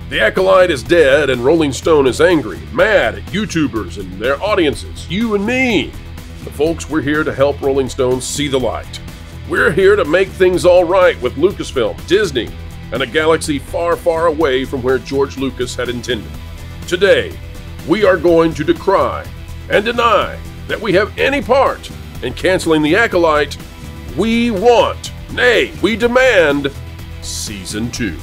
The Acolyte is dead and Rolling Stone is angry, mad at YouTubers and their audiences, you and me. But folks, we're here to help Rolling Stone see the light. We're here to make things all right with Lucasfilm, Disney, and a galaxy far, far away from where George Lucas had intended. Today, we are going to decry and deny that we have any part in canceling The Acolyte. We want, nay, we demand, Season 2.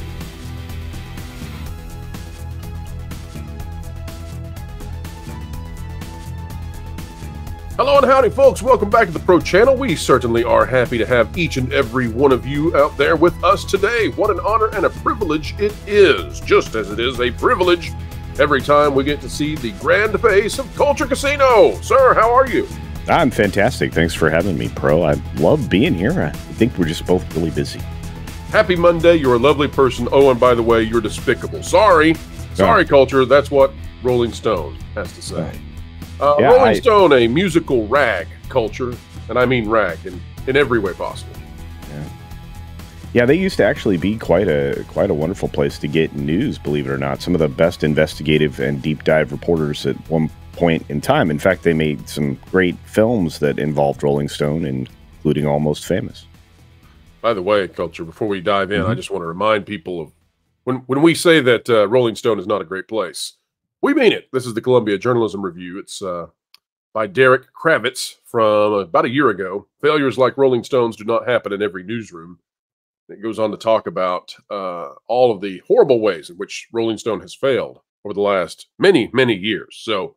Hello and howdy, folks. Welcome back to the Pro Channel. We certainly are happy to have each and every one of you out there with us today. What an honor and a privilege it is, just as it is a privilege every time we get to see the grand face of Culture Casino. Sir, how are you? I'm fantastic. Thanks for having me, Pro. I love being here. I think we're just both really busy. Happy Monday. You're a lovely person. Oh, and by the way, you're despicable. Sorry, Culture. That's what Rolling Stone has to say. Rolling Stone, a musical rag culture, and I mean rag in every way possible. Yeah, they used to actually be quite a wonderful place to get news, believe it or not. Some of the best investigative and deep dive reporters at one point in time. In fact, they made some great films that involved Rolling Stone, including Almost Famous. By the way, Culture, before we dive in, I just want to remind people of when we say that Rolling Stone is not a great place, we mean it. This is the Columbia Journalism Review. It's by Derek Kravitz from about a year ago. Failures like Rolling Stone's do not happen in every newsroom. It goes on to talk about all of the horrible ways in which Rolling Stone has failed over the last many, many years. So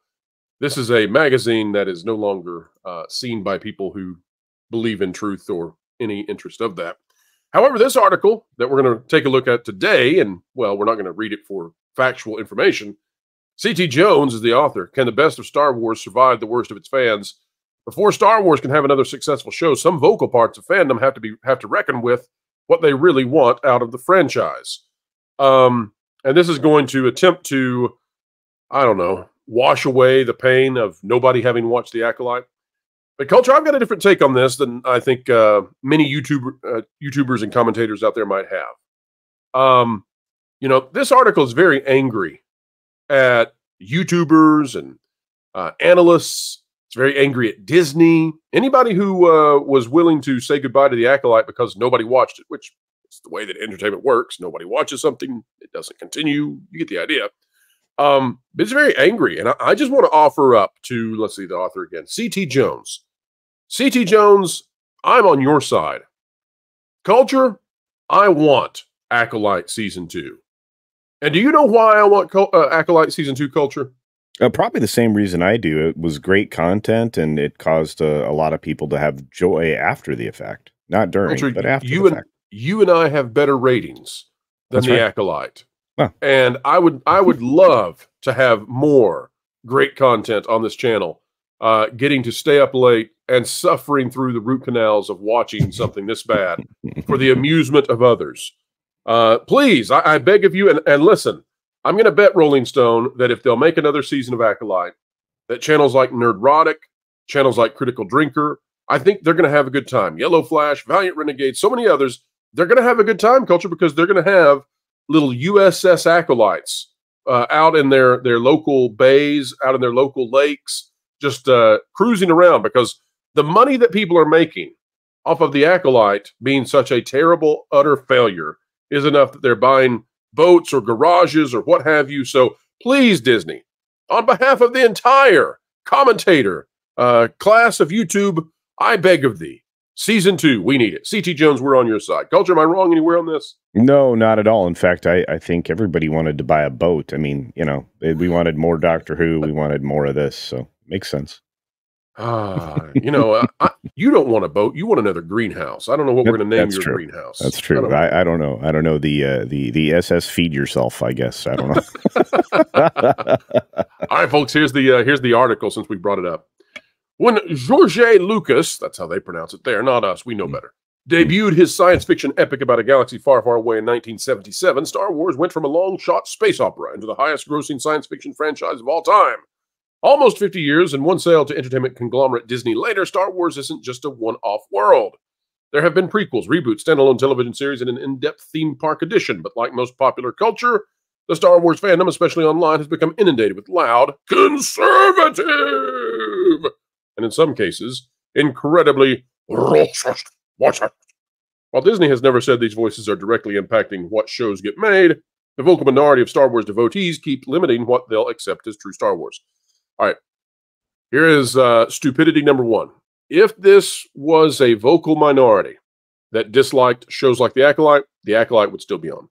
this is a magazine that is no longer seen by people who believe in truth or any interest of that. However, this article that we're going to take a look at today, and, well, we're not going to read it for factual information. C.T. Jones is the author. Can the best of Star Wars survive the worst of its fans? Before Star Wars can have another successful show, some vocal parts of fandom have to reckon with what they really want out of the franchise. And this is going to attempt to, I don't know, wash away the pain of nobody having watched The Acolyte. But Culture, I've got a different take on this than I think many YouTubers and commentators out there might have. You know, this article is very angry at YouTubers and analysts. It's very angry at Disney. Anybody who was willing to say goodbye to The Acolyte because nobody watched it, which is the way that entertainment works. Nobody watches something, it doesn't continue. You get the idea. It's very angry. And I just want to offer up to, let's see the author again, C.T. Jones. C.T. Jones, I'm on your side. Culture, I want Acolyte Season 2. And do you know why I want Acolyte Season 2, Culture? Probably the same reason I do. It was great content, and it caused a lot of people to have joy after the effect. Not during, Culture, but after the fact. You and I have better ratings than The Acolyte. Huh. And I would love to have more great content on this channel, getting to stay up late and suffering through the root canals of watching something this bad for the amusement of others. Please, I beg of you, and listen, I'm going to bet Rolling Stone that if they'll make another season of Acolyte, that channels like Nerdrotic, channels like Critical Drinker, I think they're going to have a good time. Yellow Flash, Valiant Renegade, so many others, they're going to have a good time, Culture, because they're going to have little USS Acolytes out in their local bays, out in their local lakes, just cruising around, because the money that people are making off of The Acolyte being such a terrible, utter failure is enough that they're buying boats or garages or what have you. So please, Disney, on behalf of the entire commentator class of YouTube, I beg of thee, Season 2, we need it. C.T. Jones, we're on your side. Culture, am I wrong anywhere on this? No, not at all. In fact, I think everybody wanted to buy a boat. I mean, you know, we wanted more Doctor Who. We wanted more of this. So makes sense. You know, you don't want a boat. You want another greenhouse. I don't know what we're going to name your greenhouse. That's true. I don't know. I don't know the SS Feed Yourself, I guess. I don't know. All right, folks, here's the article since we brought it up. When George Lucas, that's how they pronounce it there, not us, we know better, debuted his science fiction epic about a galaxy far, far away in 1977, Star Wars went from a long-shot space opera into the highest-grossing science fiction franchise of all time. Almost 50 years and one sale to entertainment conglomerate Disney later, Star Wars isn't just a one-off world. There have been prequels, reboots, standalone television series, and an in-depth theme park edition, but like most popular culture, The Star Wars fandom, especially online, has become inundated with loud, conservative, and in some cases, incredibly racist voices. While Disney has never said these voices are directly impacting what shows get made, the vocal minority of Star Wars devotees keep limiting what they'll accept as true Star Wars. All right, here is stupidity number one. If this was a vocal minority that disliked shows like the Acolyte would still be on.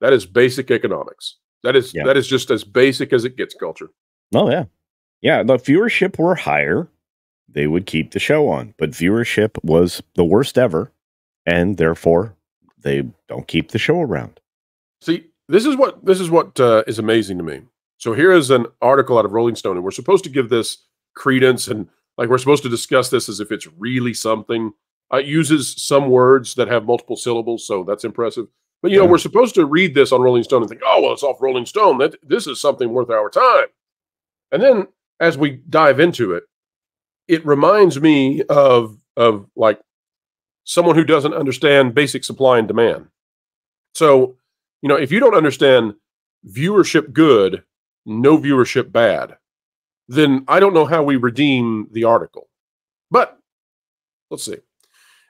That is basic economics. That is just as basic as it gets, culture. Oh, yeah. Yeah, the viewership were higher, they would keep the show on. But viewership was the worst ever, and therefore they don't keep the show around. See, this is what is amazing to me. So here is an article out of Rolling Stone, and we're supposed to give this credence, and like we're supposed to discuss this as if it's really something. It uses some words that have multiple syllables, so that's impressive. But, you know, we're supposed to read this on Rolling Stone and think, oh, well, it's off Rolling Stone. This is something worth our time. And then as we dive into it, it reminds me of like someone who doesn't understand basic supply and demand. So, you know, if you don't understand viewership good, no viewership bad, then I don't know how we redeem the article. But let's see.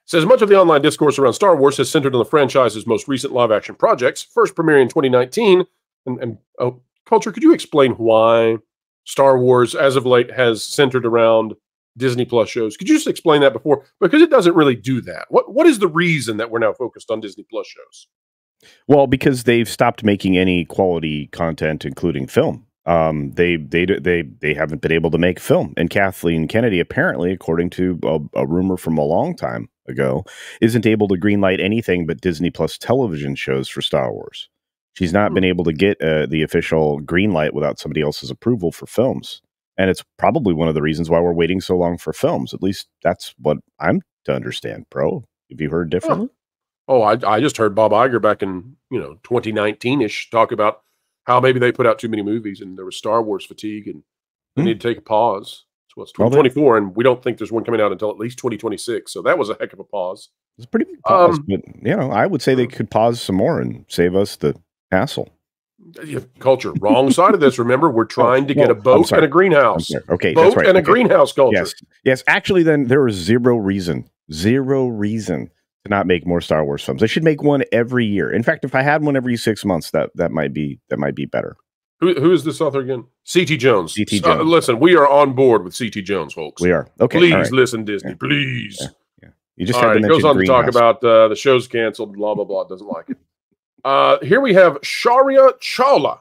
It says much of the online discourse around Star Wars has centered on the franchise's most recent live-action projects, first premiering in 2019. And Culture, could you explain why Star Wars, as of late, has centered around Disney Plus shows? Could you just explain that before? Because it doesn't really do that. What is the reason that we're now focused on Disney Plus shows? Well, because they've stopped making any quality content, including film. They haven't been able to make film. And Kathleen Kennedy, apparently, according to a rumor from a long time ago, isn't able to greenlight anything but Disney Plus television shows for Star Wars. She's not been able to get the official greenlight without somebody else's approval for films. And it's probably one of the reasons why we're waiting so long for films. At least that's what I'm to understand, Pro. Have you heard differently? Oh, I just heard Bob Iger back in 2019-ish talk about how maybe they put out too many movies and there was Star Wars fatigue and they need to take a pause. So it's 2024, and we don't think there's one coming out until at least 2026. So that was a heck of a pause. It's a pretty big pause, but I would say they could pause some more and save us the hassle. Culture, wrong side of this. Remember, we're trying to get a boat and a greenhouse. Okay, boat that's right. and a greenhouse, Culture. Yes. Actually, then there was zero reason to not make more Star Wars films. They should make one every year. In fact, if I had one every 6 months, that might be better. Who is this author again? C.T. Jones. C.T. Jones. Listen, we are on board with C.T. Jones, folks. We are. Okay. Please listen, Disney. Please. Yeah. You just had to mention goes on to talk Greenhouse. about the show's canceled, blah, blah, blah. Doesn't like it. Here we have Sharia Chawla.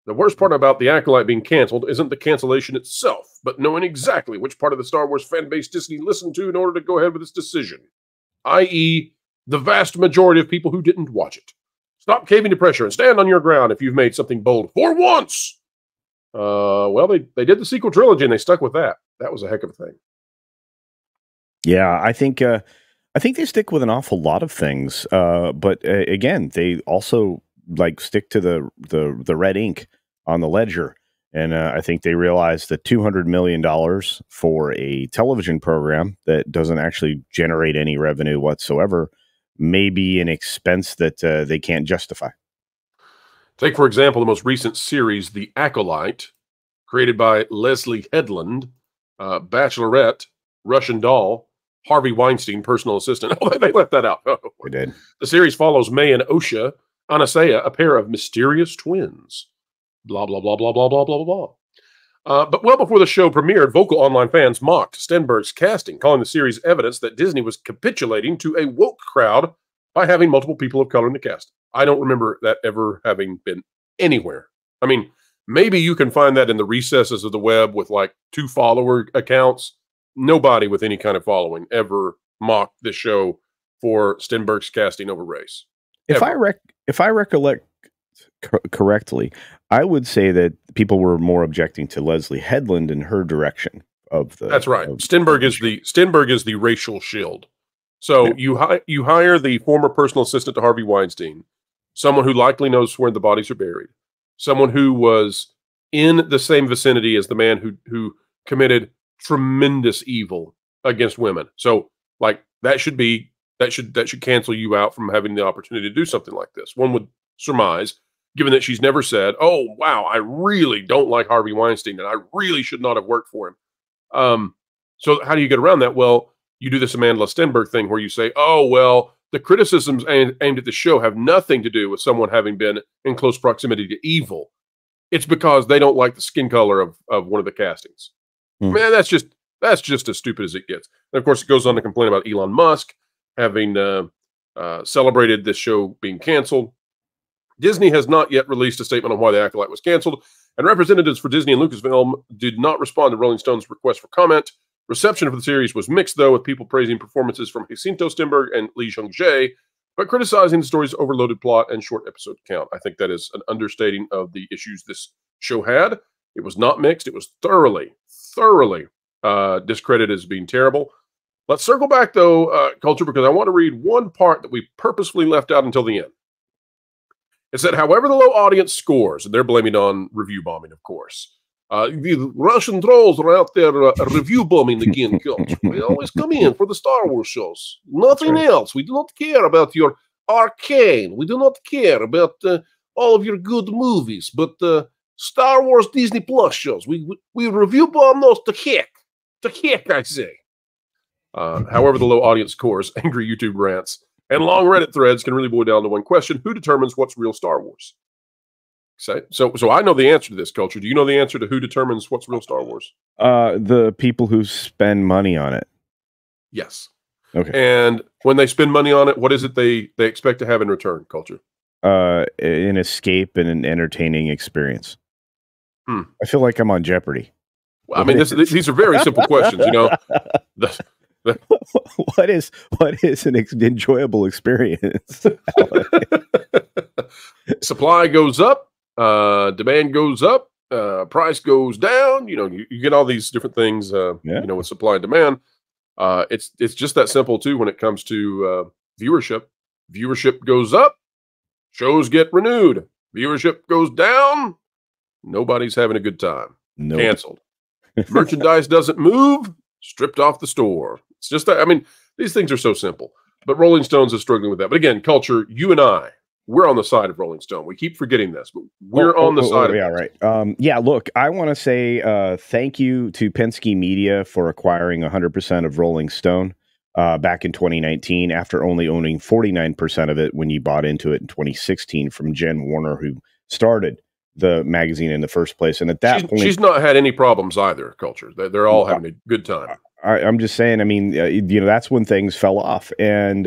The worst part about The Acolyte being canceled isn't the cancellation itself, but knowing exactly which part of the Star Wars fan base Disney listened to in order to go ahead with this decision, i.e., the vast majority of people who didn't watch it. Stop caving to pressure and stand on your ground if you've made something bold for once. Well, they did the sequel trilogy and they stuck with that. That was a heck of a thing. Yeah, I think they stick with an awful lot of things. But again, they also stick to the red ink on the ledger. And I think they realized that $200 million for a television program that doesn't actually generate any revenue whatsoever may be an expense that they can't justify. Take, for example, the most recent series, The Acolyte, created by Leslie Headland, Bachelorette, Russian Doll, Harvey Weinstein, personal assistant. Oh, they left that out. Oh. They did. The series follows May and Osha Anasea, a pair of mysterious twins. Blah, blah, blah, blah, blah, blah, blah, blah. But well before the show premiered, vocal online fans mocked Stenberg's casting, calling the series evidence that Disney was capitulating to a woke crowd by having multiple people of color in the cast. I don't remember that ever having been anywhere. I mean, maybe you can find that in the recesses of the web with 2 follower accounts. Nobody with any kind of following ever mocked this show for Stenberg's casting over race. If I recollect correctly, I would say that people were more objecting to Leslie Headland and her direction of the. That's right. Stenberg is the racial shield. So yeah. you hire the former personal assistant to Harvey Weinstein, someone who likely knows where the bodies are buried, someone who was in the same vicinity as the man who committed tremendous evil against women. So that should cancel you out from having the opportunity to do something like this. One would surmise. given that she's never said, "Oh, wow, I really don't like Harvey Weinstein, and I really should not have worked for him." So how do you get around that? Well, you do this Amanda Stenberg thing where you say, "Oh, well, the criticisms aimed at the show have nothing to do with someone having been in close proximity to evil. It's because they don't like the skin color of one of the castings." Man, that's just as stupid as it gets. And of course, it goes on to complain about Elon Musk having celebrated this show being canceled. Disney has not yet released a statement on why the Acolyte was canceled, and representatives for Disney and Lucasfilm did not respond to Rolling Stone's request for comment. Reception of the series was mixed, though, with people praising performances from Jacinto Stenberg and Lee Jung-jae, but criticizing the story's overloaded plot and short episode count. I think that is an understating of the issues this show had. It was not mixed. It was thoroughly discredited as being terrible. Let's circle back, though, Culture, because I want to read one part that we purposefully left out until the end. It said, however, the low audience scores, and they're blaming on review bombing, of course. The Russian trolls are out there review bombing again, Culture. They always come in for the Star Wars shows. Nothing else. We do not care about your Arcane. We do not care about all of your good movies, but Star Wars Disney Plus shows. We review bomb those to heck. To heck, I say. However, the low audience scores, angry YouTube rants, and long Reddit threads can really boil down to one question: who determines what's real Star Wars? So I know the answer to this, Culture. Do you know the answer to who determines what's real Star Wars? The people who spend money on it. Yes. Okay. And when they spend money on it, what is it they expect to have in return, Culture? An escape and an entertaining experience. I feel like I'm on Jeopardy. Well, I mean, these are very simple questions, you know. What is an enjoyable experience? Supply goes up, demand goes up, price goes down. You know, you get all these different things. You know, with supply and demand. It's just that simple too. When it comes to viewership, viewership goes up, shows get renewed. Viewership goes down, nobody's having a good time. Nope. Canceled. Merchandise doesn't move, stripped off the store. It's just that, I mean, these things are so simple. But Rolling Stones is struggling with that. But again, Culture, you and I, we're on the side of Rolling Stone. We keep forgetting this, but we're on the side of yeah, this. Right. Yeah, look, I want to say thank you to Penske Media for acquiring 100% of Rolling Stone back in 2019 after only owning 49% of it when you bought into it in 2016 from Jen Warner, who started the magazine in the first place. And at that point, she's not had any problems either, Culture. They're all having a good time. I'm just saying, I mean, you know, that's when things fell off. And,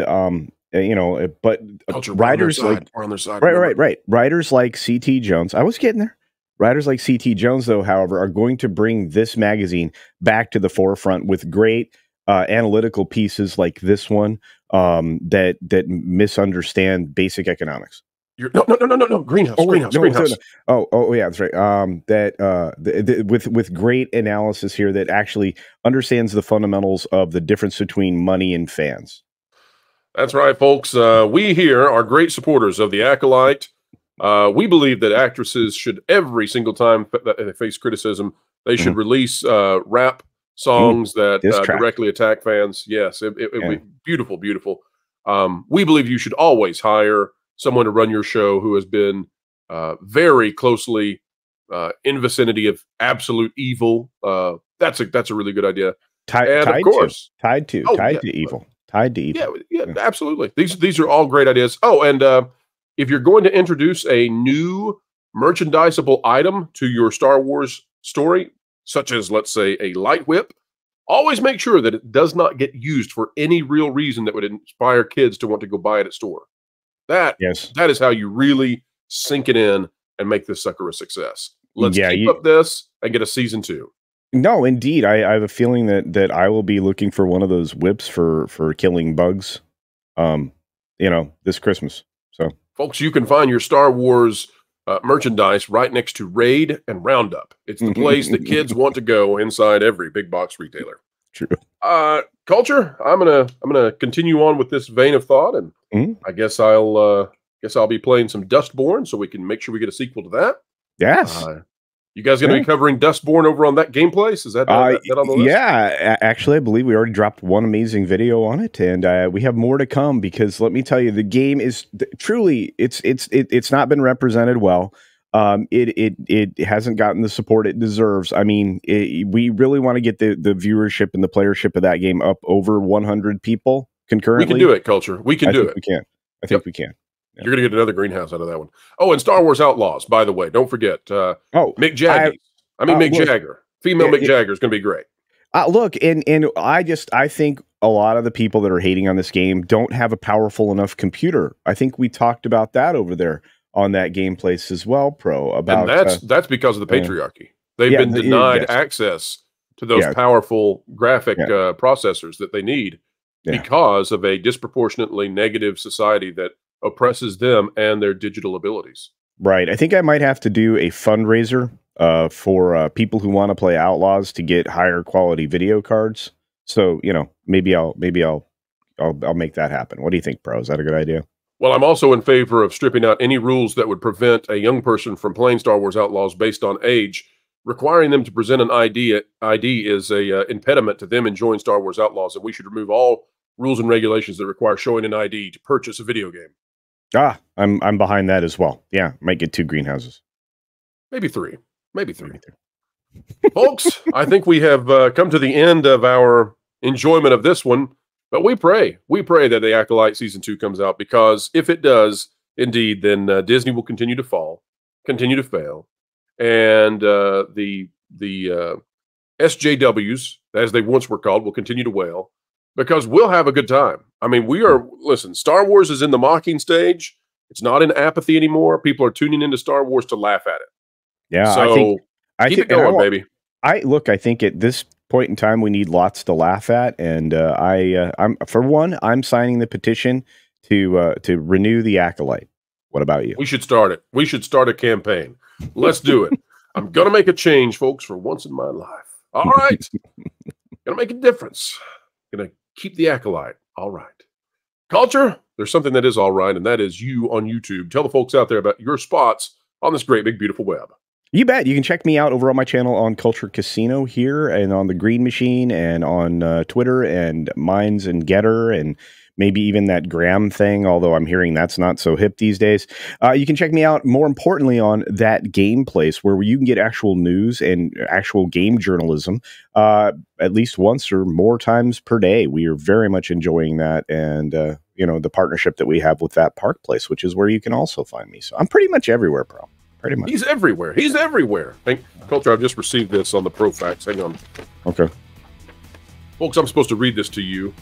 you know, but Culture, writers like, we're on their side. Right. Writers like C.T. Jones, I was getting there. Writers like C.T. Jones, though, however, are going to bring this magazine back to the forefront with great analytical pieces like this one that misunderstand basic economics. No. Greenhouse. Greenhouse. Oh, yeah, that's right. With great analysis here that actually understands the fundamentals of the difference between money and fans. That's right, folks. We here are great supporters of the Acolyte. We believe that actresses should, every single time that they face criticism, they should release rap songs that directly attack fans. Yes, it beautiful. We believe you should always hire someone to run your show who has been very closely in vicinity of absolute evil. That's a really good idea. Tied to evil. Yeah, absolutely. These are all great ideas. Oh, and if you're going to introduce a new merchandisable item to your Star Wars story, such as, let's say, a light whip, always make sure that it does not get used for any real reason that would inspire kids to want to go buy it at store. That is how you really sink it in and make this sucker a success. Let's keep up this and get a season 2. No, indeed. I have a feeling that I will be looking for one of those whips for killing bugs, you know, this Christmas. So, folks, you can find your Star Wars merchandise right next to Raid and Roundup. It's the place that kids want to go inside every big box retailer. True. Culture, I'm gonna continue on with this vein of thought, and I guess I'll be playing some Dustborn so we can make sure we get a sequel to that. Yes. You guys going to be covering Dustborn over on that gameplay? Is that on the list? Yeah, actually, I believe we already dropped one amazing video on it, and we have more to come because let me tell you, the game is truly it's not been represented well. It hasn't gotten the support it deserves. I mean, we really want to get the viewership and the playership of that game up over 100 people concurrently. We can do it, Culture. We can do it. We can. I think we can. Yeah. You're going to get another greenhouse out of that one. Oh, and Star Wars Outlaws, by the way. Don't forget. Mick Jagger. Mick Jagger. Female Mick Jagger is going to be great. Look, and I think a lot of the people that are hating on this game don't have a powerful enough computer. I think we talked about that over there on that game place as well, Pro. About and that's because of the patriarchy. They've been denied access to those powerful graphic processors that they need because of a disproportionately negative society that oppresses them and their digital abilities. Right. I think I might have to do a fundraiser for people who want to play Outlaws to get higher quality video cards. So, maybe I'll make that happen. What do you think, Pro? Is that a good idea? Well, I'm also in favor of stripping out any rules that would prevent a young person from playing Star Wars Outlaws based on age. Requiring them to present an ID is a impediment to them enjoying Star Wars Outlaws, and we should remove all rules and regulations that require showing an ID to purchase a video game. I'm behind that as well. Yeah, might get 2 greenhouses. Maybe 3. Folks, I think we have come to the end of our enjoyment of this one, but we pray that the Acolyte Season 2 comes out, because if it does, indeed, then Disney will continue to fall, continue to fail, and the SJWs, as they once were called, will continue to wail, because we'll have a good time. I mean, listen, Star Wars is in the mocking stage. It's not in apathy anymore. People are tuning into Star Wars to laugh at it. Yeah, so keep it going, baby. I think at this point in time, we need lots to laugh at. And I'm signing the petition to renew the Acolyte. What about you? We should start it. We should start a campaign. Let's do it. I'm going to make a change, folks, for once in my life. All right. Going to make a difference. Going to keep the Acolyte. All right. Culture, there's something that is all right, and that is you on YouTube. Tell the folks out there about your spots on this great, big, beautiful web. You bet. You can check me out over on my channel on Culture Casino here, and on the Green Machine, and on Twitter, and Minds and Getter, and maybe even that Graham thing, although I'm hearing that's not so hip these days. You can check me out, more importantly, on That Game Place, where you can get actual news and actual game journalism at least once or more times per day. We are very much enjoying that, and the partnership that we have with That Park Place, which is where you can also find me. So I'm pretty much everywhere, bro. Pretty much. He's everywhere. He's everywhere. Culture, I've just received this on the ProFax. Hang on. Okay. Folks, I'm supposed to read this to you.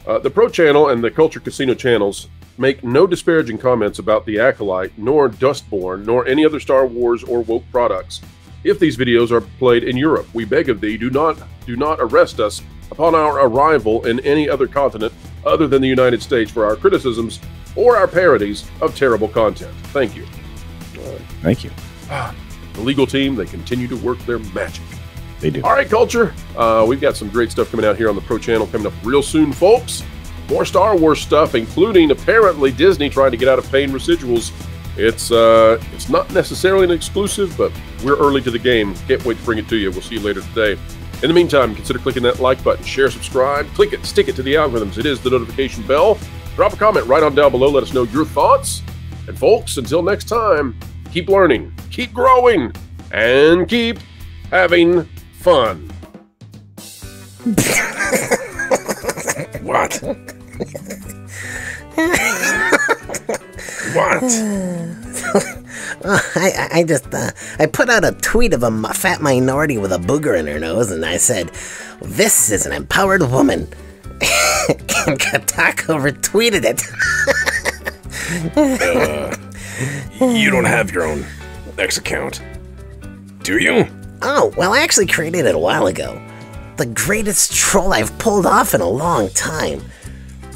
The Pro Channel and the Culture Casino channels make no disparaging comments about the Acolyte, nor Dustborn, nor any other Star Wars or woke products. If these videos are played in Europe, we beg of thee, do not arrest us upon our arrival in any other continent other than the United States for our criticisms or our parodies of terrible content. Thank you. Thank you. The legal team, they continue to work their magic. They do. All right, Culture. We've got some great stuff coming out here on the Pro Channel coming up real soon, folks. More Star Wars stuff, including apparently Disney trying to get out of paying residuals. It's not necessarily an exclusive, but we're early to the game. Can't wait to bring it to you. We'll see you later today. In the meantime, consider clicking that like button, share, subscribe, click it, stick it to the algorithms. It is the notification bell. Drop a comment right on down below. Let us know your thoughts. And folks, until next time, keep learning, keep growing, and keep having fun. What? What? I put out a tweet of a fat minority with a booger in her nose, and I said, "This is an empowered woman." And Katako retweeted it. You don't have your own X account, do you? Oh, well, I actually created it a while ago. The greatest troll I've pulled off in a long time.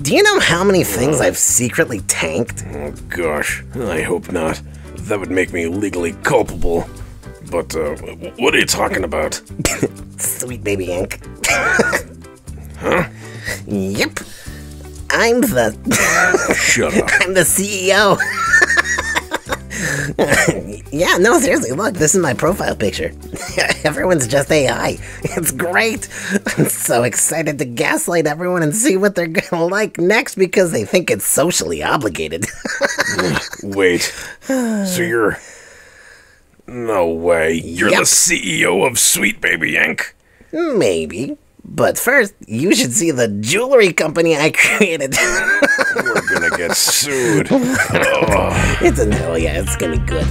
Do you know how many things I've secretly tanked? Oh, gosh, I hope not. That would make me legally culpable. But, what are you talking about? Sweet baby ink. Huh? Yep. I'm the... Shut up. I'm the CEO. Yeah, no, seriously, look, this is my profile picture. Everyone's just AI. It's great. I'm so excited to gaslight everyone and see what they're gonna like next because they think it's socially obligated. Wait, so you're... No way, you're the CEO of Sweet Baby Inc.? Maybe. But first, you should see the jewelry company I created. We're gonna get sued. It's gonna be good.